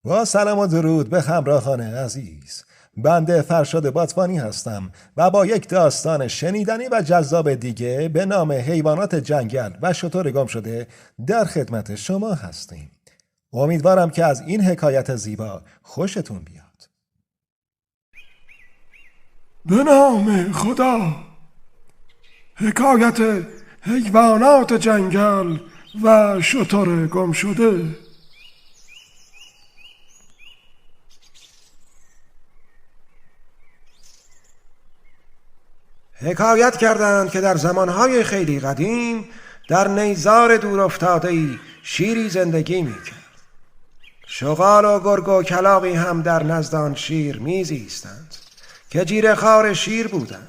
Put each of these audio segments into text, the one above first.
با سلام و درود به همراهان عزیز. بنده فرشاد باتوانی هستم و با یک داستان شنیدنی و جذاب دیگه به نام حیوانات جنگل و شتر گم شده در خدمت شما هستیم. امیدوارم که از این حکایت زیبا خوشتون بیاد. به نام خدا. حکایت حیوانات جنگل و شتر گم شده. حکایت کردند که در زمانهای خیلی قدیم در نیزار دور افتاده‌ای شیری زندگی میکرد. شغال و گرگ و کلاغی هم در نزد آن شیر میزیستند که جیره خوار شیر بودند.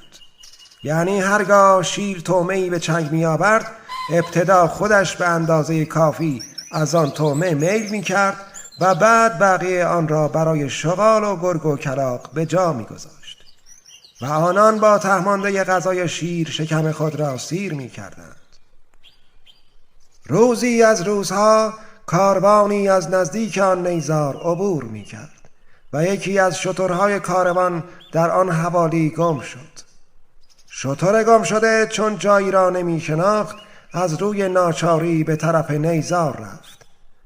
یعنی هرگاه شیر طعمه‌ای به چنگ میآورد، ابتدا خودش به اندازه کافی از آن طعمه میل میکرد و بعد بقیه آن را برای شغال و گرگ و کلاغ به جا میگذاشت و آنان با تهمانده غذای شیر شکم خود را سیر می کردند. روزی از روزها کاروانی از نزدیک آن نیزار عبور می کرد و یکی از شترهای کاروان در آن حوالی گم شد. شتر گم شده چون جایی را نمی شناخت، از روی ناچاری به طرف نیزار رفت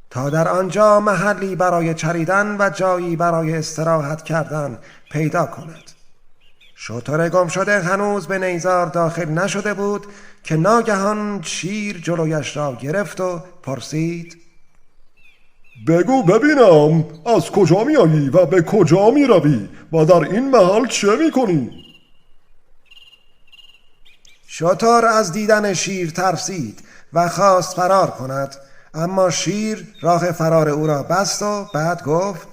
تا در آنجا محلی برای چریدن و جایی برای استراحت کردن پیدا کند. شتر گم شده هنوز به نیزار داخل نشده بود که ناگهان شیر جلویش را گرفت و پرسید: بگو ببینم از کجا می آیی و به کجا می روی و در این محل چه می کنی؟ شتر از دیدن شیر ترسید و خواست فرار کند، اما شیر راه فرار او را بست و بعد گفت: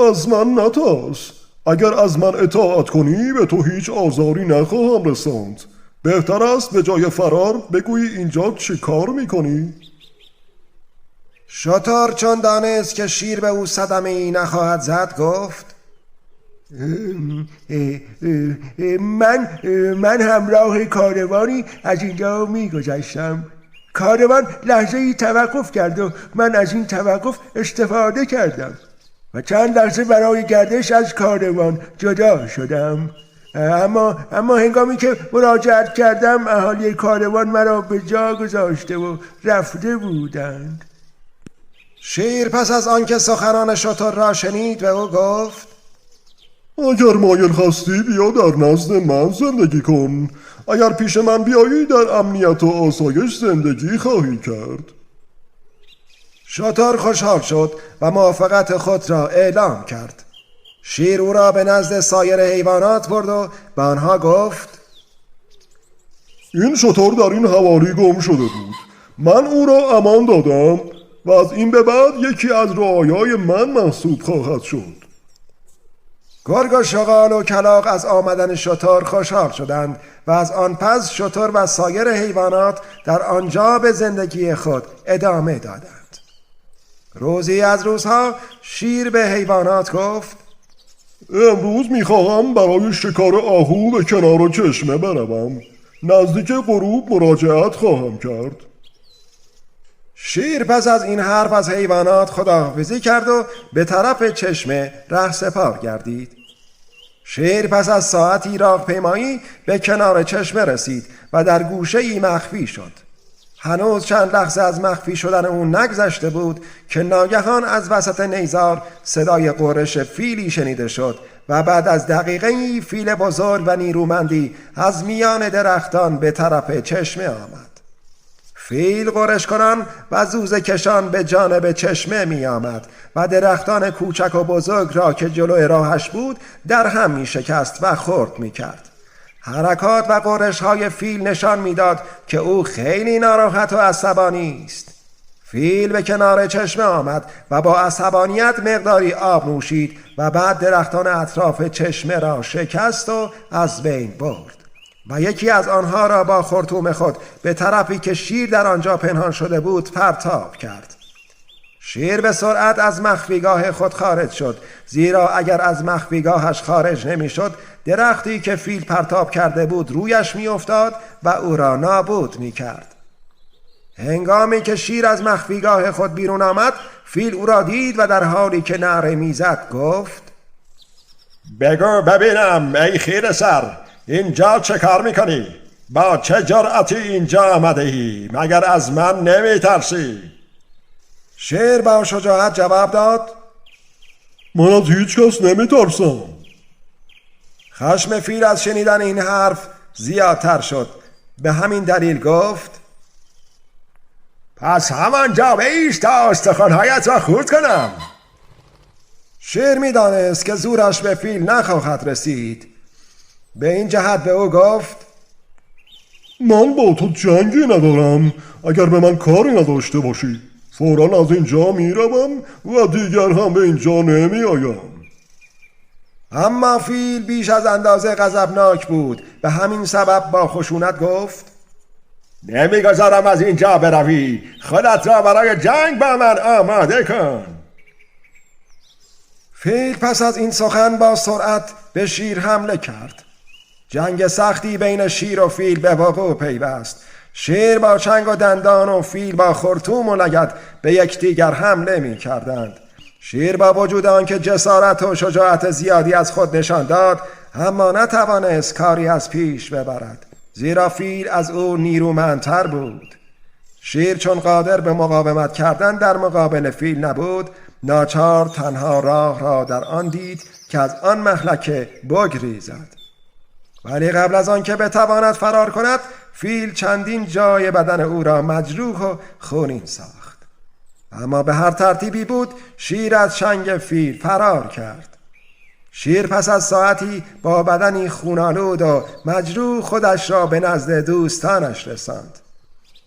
از من نترس. اگر از من اطاعت کنی به تو هیچ آزاری نخواهم رساند. بهتر است به جای فرار بگویی اینجا چه کار میکنی؟ شتر چون دانست که شیر به او صدمه‌ای نخواهد زد گفت: من همراه کاروانی از اینجا میگذشتم. کاروان لحظه‌ای توقف کرد و من از این توقف استفاده کردم و چند لحظه برای گردش از کاروان جدا شدم. اما هنگامی که مراجعت کردم اهالی کاروان مرا به جا گذاشته و رفته بودند. شیر پس از آنکه سخنان شتر را شنید به او گفت: اگر مایل هستی بیا در نزد من زندگی کن. اگر پیش من بیایی در امنیت و آسایش زندگی خواهی کرد. شتر خوشحال شد و موافقت خود را اعلام کرد. شیر او را به نزد سایر حیوانات برد و به آنها گفت: این شتر در این حوالی گم شده بود. من او را امان دادم و از این به بعد یکی از رعایای من محسوب خواهد شد. گرگ و شغال و کلاغ از آمدن شتر خوشحال شدند و از آن پس شتر و سایر حیوانات در آنجا به زندگی خود ادامه دادند. روزی از روزها شیر به حیوانات گفت: امروز میخواهم برای شکار آهو به کنار چشمه بروم. نزدیک غروب مراجعت خواهم کرد. شیر پس از این حرف از حیوانات خداحافظی کرد و به طرف چشمه رهسپار گردید. شیر پس از ساعتی راهپیمایی به کنار چشمه رسید و در گوشه‌ای مخفی شد. هنوز چند لحظه از مخفی شدن او نگذشته بود که ناگهان از وسط نیزار صدای غرش فیلی شنیده شد و بعد از دقیقه‌ای فیل بزرگ و نیرومندی از میان درختان به طرف چشمه آمد. فیل غرش کنان و زوزه کشان به جانب چشمه می آمد و درختان کوچک و بزرگ را که جلوی راهش بود در هم می شکست و خرد می کرد. حرکات و غرش های فیل نشان میداد که او خیلی ناراحت و عصبانی است. فیل به کنار چشمه آمد و با عصبانیت مقداری آب نوشید و بعد درختان اطراف چشمه را شکست و از بین برد و یکی از آنها را با خرطوم خود به طرفی که شیر در آنجا پنهان شده بود پرتاب کرد. شیر به سرعت از مخفیگاه خود خارج شد، زیرا اگر از مخفیگاهش خارج نمی شد درختی که فیل پرتاب کرده بود رویش می افتاد و او را نابود می کرد. هنگامی که شیر از مخفیگاه خود بیرون آمد فیل او را دید و در حالی که نعره میزد گفت: بگو ببینم ای خیره سر، اینجا چه کار میکنی؟ با چه جرأتی اینجا آمده ای؟ مگر از من نمیترسی؟ شیر با شجاعت جواب داد: من از هیچ کس نمیترسم. خشم فیل از شنیدن این حرف زیادتر شد. به همین دلیل گفت: پس همانجا بایست تا استخوان‌هایت را خورد کنم. شیر میدانست که زورش به فیل نخواهد رسید. به این جهت به او گفت: من با تو جنگی ندارم. اگر به من کاری نداشته باشی فوراً از اینجا میروم و دیگر هم به اینجا نمیآیم. اما فیل بیش از اندازه غضبناک بود. به همین سبب با خشونت گفت: نمیگذارم از اینجا بروی. خودت را برای جنگ با من آماده کن. فیل پس از این سخن با سرعت به شیر حمله کرد. جنگ سختی بین شیر و فیل به وقوع پیوست. شیر با چنگ و دندان و فیل با خرطوم و لگد به یکدیگر حمله می کردند. شیر با وجود آنکه جسارت و شجاعت زیادی از خود نشان داد، اما نتوانست کاری از پیش ببرد، زیرا فیل از او نیرومندتر بود. شیر چون قادر به مقاومت کردن در مقابل فیل نبود، ناچار تنها راه را در آن دید که از آن مهلکه بگریزد. ولی قبل از آن که بتواند فرار کند، فیل چندین جای بدن او را مجروح و خونین ساخت. اما به هر ترتیبی بود شیر از چنگ فیل فرار کرد. شیر پس از ساعتی با بدنی خونالود و مجروح خودش را به نزد دوستانش رساند.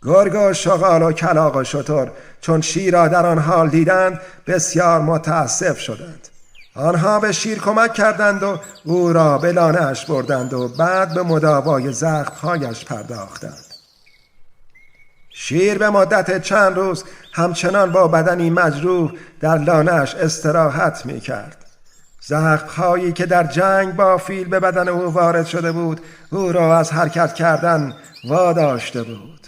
گرگ و شغال و کلاغ و شتر چون شیر را در آن حال دیدند بسیار متاسف شدند. آنها به شیر کمک کردند و او را به لانه‌اش بردند و بعد به مداوای زخم‌هایش پرداختند. شیر به مدت چند روز همچنان با بدنی مجروح در لانه‌اش استراحت می کرد. زخم‌هایی که در جنگ با فیل به بدن او وارد شده بود او را از حرکت کردن واداشته بود.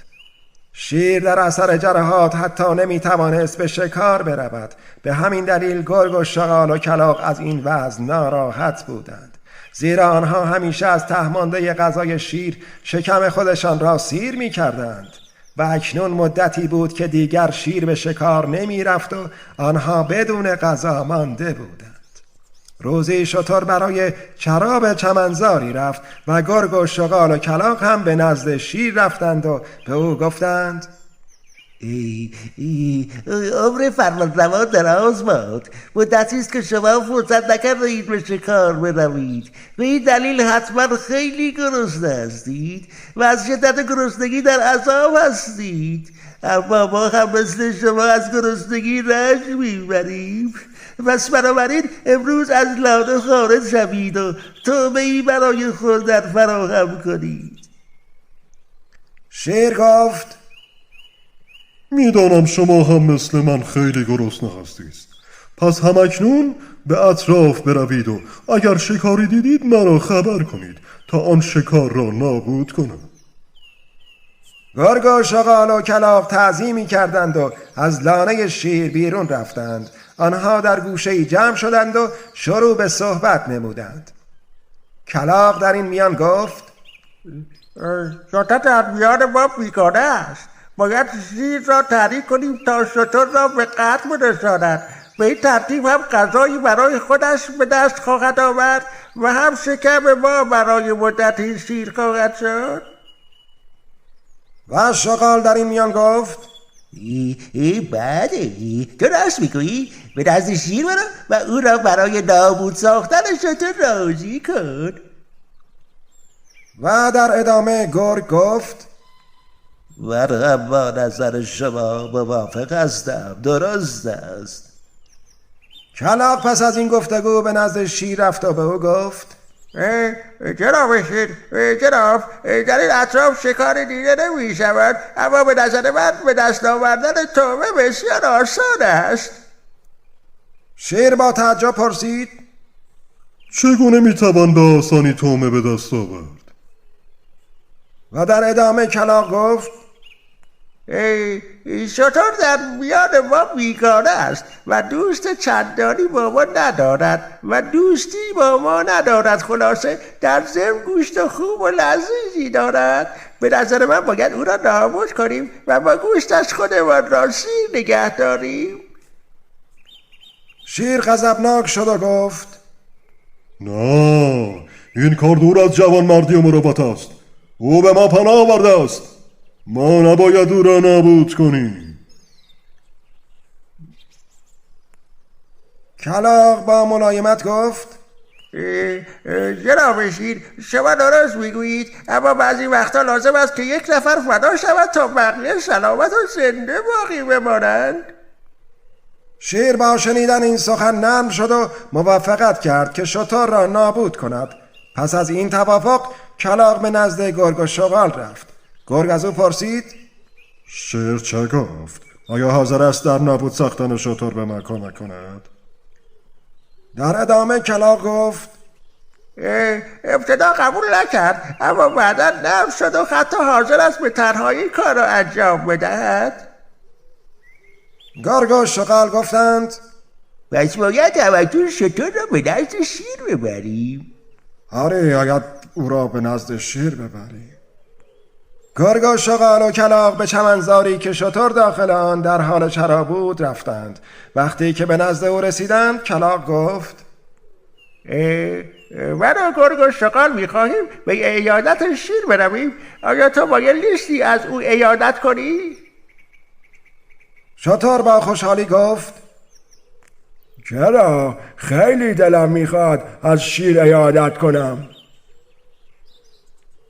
شیر در اثر جراحات حتی نمی توانست به شکار برود. به همین دلیل گرگ و شغال و کلاغ از این وضع ناراحت بودند، زیرا آنها همیشه از تهمانده غذای شیر شکم خودشان را سیر می کردند و اکنون مدتی بود که دیگر شیر به شکار نمی رفت و آنها بدون غذا مانده بودند. روزی شتر برای چراب چمنزاری رفت و گرگ و شغال و کلاغ هم به نزد شیر رفتند و به او گفتند: عمر فرمانروا دراز باد. مدتی است که شما فرصت نکردید به شکار بروید. به این دلیل حتما خیلی گرسنه هستید و از شدت گرسنگی در عذاب هستید. اما ما هم مثل شما از گرسنگی رنج میبریم. پس بنابراین امروز از لانه خارج شوید و طعمه‌ای برای خوردن فراهم کنید. شیر گفت: میدانم شما هم مثل من خیلی گرسنه هستید. پس همکنون به اطراف بروید و اگر شکاری دیدید مرا خبر کنید تا آن شکار را نابود کنم. گرگ و شغال و کلاغ تعظیمی کردند و از لانه شیر بیرون رفتند. آنها در گوشه‌ای جمع شدند و شروع به صحبت نمودند. کلاغ در این میان گفت: شتر در میان ما بیگانه است. باید شیر را تحریک کنیم تا شتر را به قتل برساند. به این ترتیب هم غذایی برای خودش به دست خواهد آورد و هم شکم ما برای مدتی سیر خواهد شد. و شغال در این میان گفت: بله، تو راست میگویی. به دست شیر برو و او را برای نابود ساختن شتر راضی کن. و در ادامه گرگ گفت: من هم با نظر شما موافق هستم. درست است. کلاغ پس از این گفتگو به نزد شیر رفت و به او گفت: جناب شیر، جناب، در این اطراف شکار دیده نمی شود، اما به نظر من به دست آوردن طعمه بسیار آسان است. شیر با تعجب پرسید: چگونه میتوان به آسانی طعمه به دست آورد؟ و در ادامه کلاغ گفت: شتر در میان ما بیگانه است و دوست چندانی با ما ندارد و دوستی با ما ندارد. خلاصه در ضمن گوشت خوب و لذیذی دارد. به نظر من باید او را نابود کنیم و با گوشتش خودمان را سیر نگه داریم. شیر غضبناک شد و گفت نه، این کار دور از جوانمردی و مروت است. او به ما پناه آورده است. ما نباید او را نابود کنیم. کلاغ با ملایمت گفت جناب شیر، شما درست میگویید، اما بعضی وقتا لازم است که یک نفر فدا شود تا بقیه سلامت و زنده باقی بمانند. شیر با شنیدن این سخن نرم شد و موافقت کرد که شتر را نابود کند. پس از این توافق کلاغ به نزد گرگ و شغال رفت. گرگ از او پرسید شیر چه گفت؟ آیا حاضر است در نابود ساختن شتر به من کمک کند؟ در ادامه کلاغ گفت ابتدا قبول نکرد، اما بعدا نرم شد و حتی حاضر است به تنهایی کار را انجام بدهد. گرگ و شغال گفتند پس باید توجه شتر را به نزد شیر ببریم. آره، باید او را به نزد شیر ببریم. گرگ و شغال و کلاغ به چمنزاری که شتر داخل آن در حال چرا بود رفتند. وقتی که به نزد او رسیدند کلاغ گفت من و گرگ و شغال میخواهیم به عیادت شیر برویم. آیا تو بایستی از او عیادت کنی؟ شتر با خوشحالی گفت چرا؟ خیلی دلم میخواد از شیر عیادت کنم.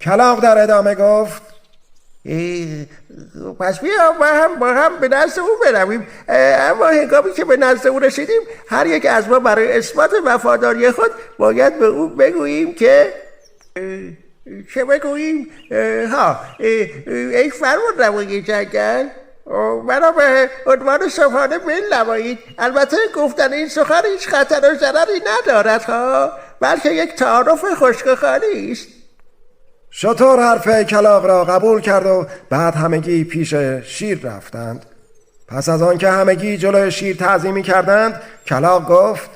کلاغ در ادامه گفت پس بیا با هم به نزد او برویم. اما هنگامی که به نزد او رسیدیم هر یک از ما برای اثبات وفاداری خود باید به او بگوییم که چه بگوییم؟ ای فرمان روای جنگل، مرا به عنوان صبحانه میل نمایید. البته گفتن این سخن هیچ خطر و ضرری ندارد بلکه یک تعارف خشکخواری است. شتر حرف کلاغ را قبول کرد و بعد همگی پیش شیر رفتند. پس از آن که همگی جلوی شیر تعظیمی کردند کلاغ گفت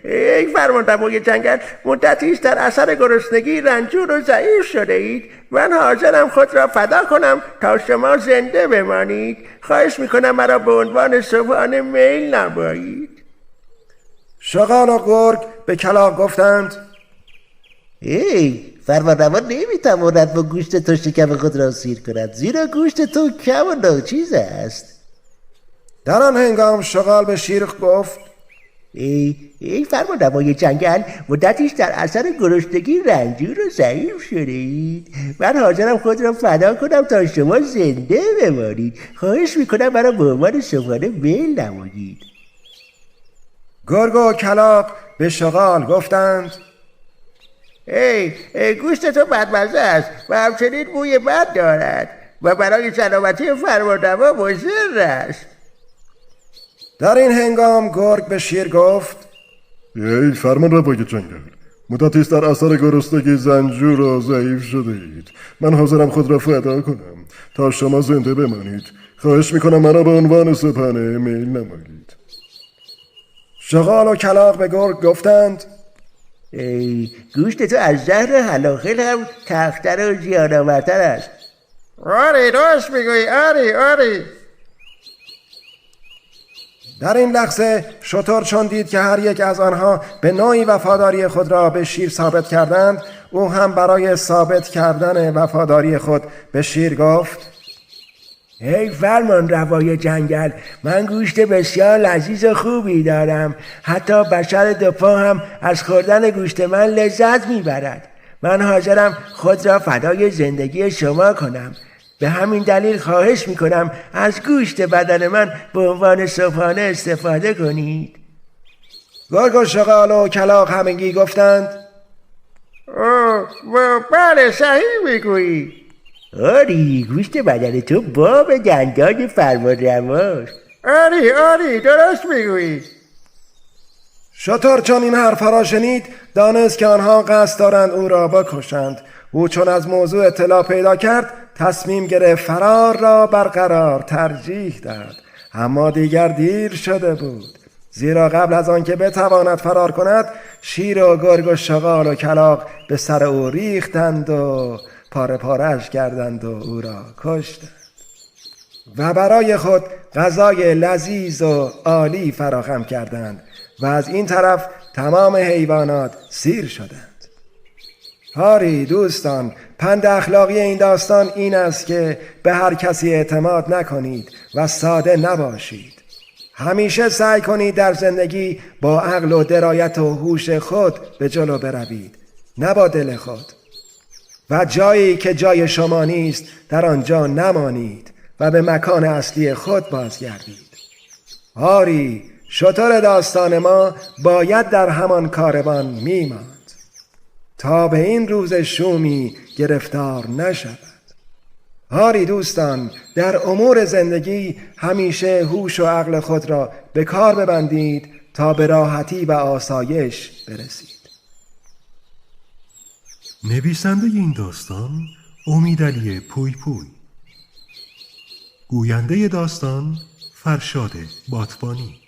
ای فرمانروای جنگل، مدتی است در اثر گرسنگی رنجور و ضعیف شده اید. من حاضرم خود را فدا کنم تا شما زنده بمانید. خواهش میکنم مرا به عنوان صبحانه میل نمایید. شغال و گرگ به کلاغ گفتند فرمانروا نمیتواند با گوشت تو شکم خود را سیر کند، زیرا گوشت تو کم و ناچیز است. در آن هنگام شغال به شیر گفت ای فرمانروای جنگل، مدتی است در اثر گرسنگی رنجور و ضعیف شده اید. من حاضرم خود را فدا کنم تا شما زنده بمانید. خواهش میکنم مرا به عنوان صبحانه میل نمایید. گرگ و کلاغ به شغال گفتند گوشت تو بدمزه است و همچنین بوی بد دارد و برای سلامتی فرمانروا مضر است. در این هنگام گرگ به شیر گفت ای فرمانروای جنگل، مدتی است در اثر گرسنگی زنجور و ضعیف شده اید. من حاضرم خود را فدا کنم تا شما زنده بمانید. خواهش میکنم مرا به عنوان صبحانه میل نمایید. شغال و کلاغ به گرگ گفتند گوشت تو از زهر هلاخل هم تختر و زیانآورتر است. آری راست میگویی، آری. در این لحظه شتر چون دید که هر یک از آنها به نوعی وفاداری خود را به شیر ثابت کردند، او هم برای ثابت کردن وفاداری خود به شیر گفت ای فرمانروای جنگل، من گوشت بسیار لذیذ و خوبی دارم. حتی بشر دو پا هم از خوردن گوشت من لذت میبرد. من حاضرم خود را فدای زندگی شما کنم. به همین دلیل خواهش میکنم از گوشت بدن من به عنوان صبحانه استفاده کنید. گرگ و شغال و کلاغ همگی گفتند بله، صحیح میگویی. آری، گوشت بدن تو باب دندان فرمانرواست. آری درست میگویی. شتر چون این حرف را شنید دانست که آنها قصد دارند او را بکشند. او چون از موضوع اطلاع پیدا کرد تصمیم گرفت فرار را برقرار ترجیح داد، اما دیگر دیر شده بود، زیرا قبل از آنکه بتواند فرار کند شیر و گرگ و شغال و کلاغ به سر او ریختند و پاره پاره‌اش کردند و او را کشتند و برای خود غذای لذیذ و عالی فراهم کردند و از این طرف تمام حیوانات سیر شدند. آری دوستان، پند اخلاقی این داستان این است که به هر کسی اعتماد نکنید و ساده نباشید. همیشه سعی کنید در زندگی با عقل و درایت و هوش خود به جلو بروید، نه با دل خود. و جایی که جای شما نیست در آنجا نمانید و به مکان اصلی خود بازگردید. آری، شتر داستان ما باید در همان کاروان میماند تا به این روز شومی گرفتار نشود. آری دوستان، در امور زندگی همیشه هوش و عقل خود را به کار ببندید تا به راحتی و آسایش برسید. نویسنده این داستان امیدعلی پوی پوی، گوینده داستان فرشاد باتبانی.